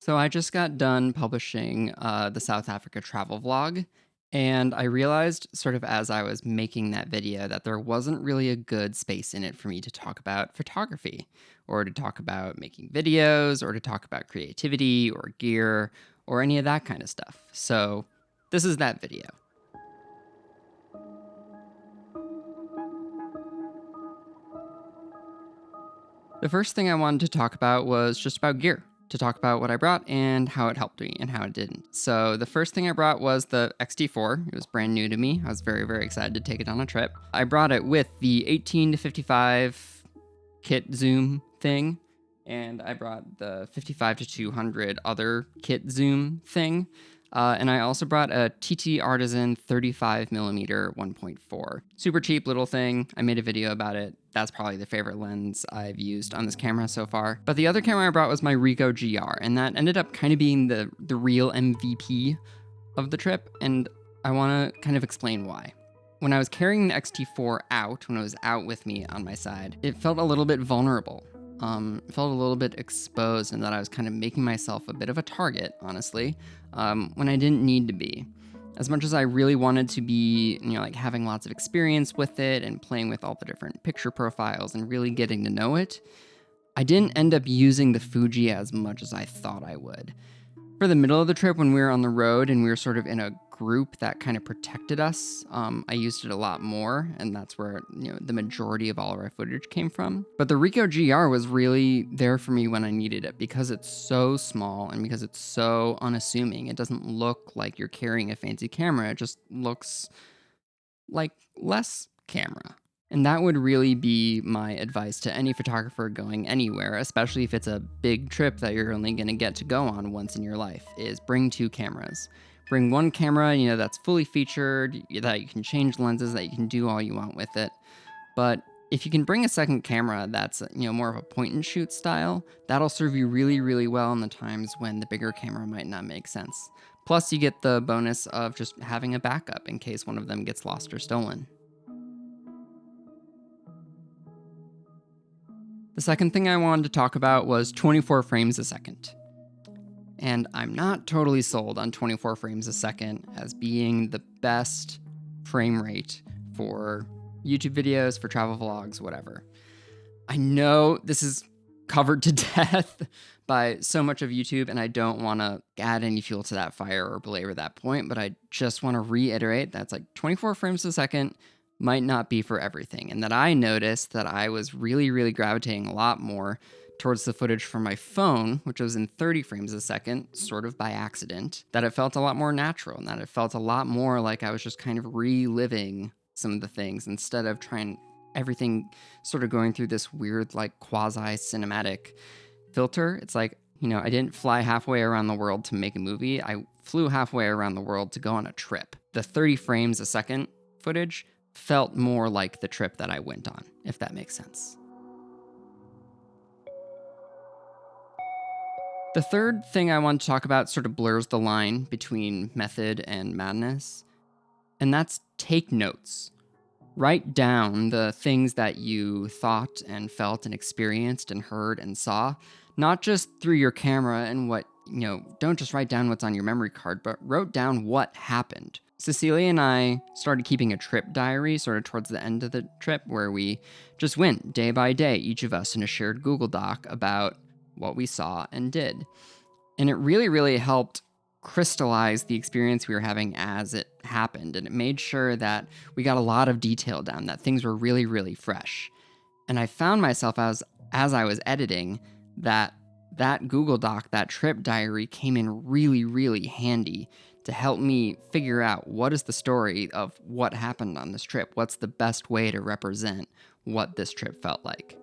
So I just got done publishing the South Africa travel vlog, and I realized sort of as I was making that video that there wasn't really a good space in it for me to talk about photography or to talk about making videos or to talk about creativity or gear or any of that kind of stuff. So this is that video. The first thing I wanted to talk about was just about gear, to talk about what I brought and how it helped me and how it didn't. So the first thing I brought was the XT4. It was brand new to me. I was very, very excited to take it on a trip. I brought it with the 18 to 55 kit zoom thing, and I brought the 55 to 200 other kit zoom thing. And I also brought a TT Artisan 35mm 1.4. Super cheap little thing. I made a video about it. That's probably the favorite lens I've used on this camera so far. But the other camera I brought was my Ricoh GR, and that ended up kind of being the real MVP of the trip, and I want to kind of explain why. When I was carrying the XT4 out, when it was out with me on my side, it felt a little bit vulnerable. It felt a little bit exposed, and that I was kind of making myself a bit of a target, honestly, when I didn't need to be. As much as I really wanted to be, like having lots of experience with it and playing with all the different picture profiles and really getting to know it, I didn't end up using the Fuji as much as I thought I would. For the middle of the trip, when we were on the road and we were sort of in a group that kind of protected us, I used it a lot more, and that's where the majority of all of our footage came from. But the Ricoh GR was really there for me when I needed it because it's so small and because it's so unassuming. It doesn't look like you're carrying a fancy camera. It just looks like less camera. And that would really be my advice to any photographer going anywhere, especially if it's a big trip that you're only going to get to go on once in your life, is bring two cameras. Bring one camera, that's fully featured, that you can change lenses, that you can do all you want with it. But if you can bring a second camera that's, more of a point and shoot style, that'll serve you really, really well in the times when the bigger camera might not make sense. Plus, you get the bonus of just having a backup in case one of them gets lost or stolen. The second thing I wanted to talk about was 24 frames a second. And I'm not totally sold on 24 frames a second as being the best frame rate for YouTube videos, for travel vlogs, whatever. I know this is covered to death by so much of YouTube, and I don't want to add any fuel to that fire or belabor that point, but I just want to reiterate that's like 24 frames a second might not be for everything, and that I noticed that I was really, really gravitating a lot more towards the footage from my phone, which was in 30 frames a second, sort of by accident, that it felt a lot more natural and that it felt a lot more like I was just kind of reliving some of the things instead of trying everything sort of going through this weird, like quasi-cinematic filter. It's like, I didn't fly halfway around the world to make a movie. I flew halfway around the world to go on a trip. The 30 frames a second footage felt more like the trip that I went on, if that makes sense. The third thing I want to talk about sort of blurs the line between method and madness, and that's take notes. Write down the things that you thought and felt and experienced and heard and saw, not just through your camera and what, don't just write down what's on your memory card, but wrote down what happened. Cecilia and I started keeping a trip diary sort of towards the end of the trip where we just went day by day, each of us in a shared Google Doc about what we saw and did. And it really, really helped crystallize the experience we were having as it happened. And it made sure that we got a lot of detail down, that things were really, really fresh. And I found myself as I was editing that Google Doc, that trip diary came in really, really handy to help me figure out what is the story of what happened on this trip. What's the best way to represent what this trip felt like?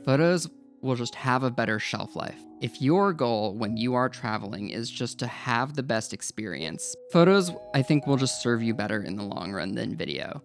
Photos will just have a better shelf life. If your goal when you are traveling is just to have the best experience, photos, I think, will just serve you better in the long run than video.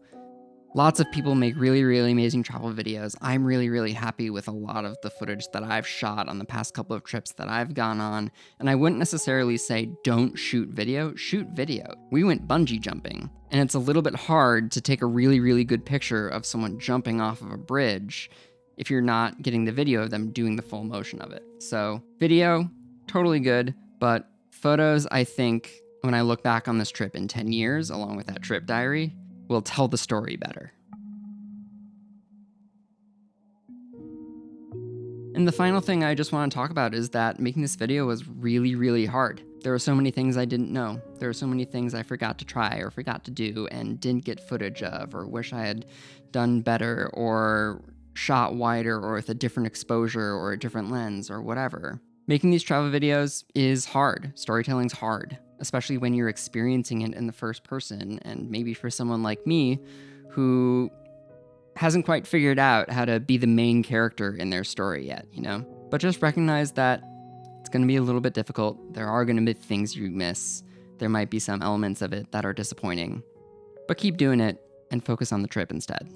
Lots of people make really, really amazing travel videos. I'm really, really happy with a lot of the footage that I've shot on the past couple of trips that I've gone on, and I wouldn't necessarily say don't shoot video, shoot video. We went bungee jumping, and it's a little bit hard to take a really, really good picture of someone jumping off of a bridge if you're not getting the video of them doing the full motion of it. So video, totally good, but photos, I think, when I look back on this trip in 10 years, along with that trip diary, will tell the story better. And the final thing I just want to talk about is that making this video was really, really hard. There were so many things I didn't know. There were so many things I forgot to try or forgot to do and didn't get footage of, or wish I had done better or shot wider or with a different exposure or a different lens or whatever. Making these travel videos is hard. Storytelling's hard, especially when you're experiencing it in the first person, and maybe for someone like me who hasn't quite figured out how to be the main character in their story yet, you know? But just recognize that it's going to be a little bit difficult. There are going to be things you miss. There might be some elements of it that are disappointing. But keep doing it and focus on the trip instead.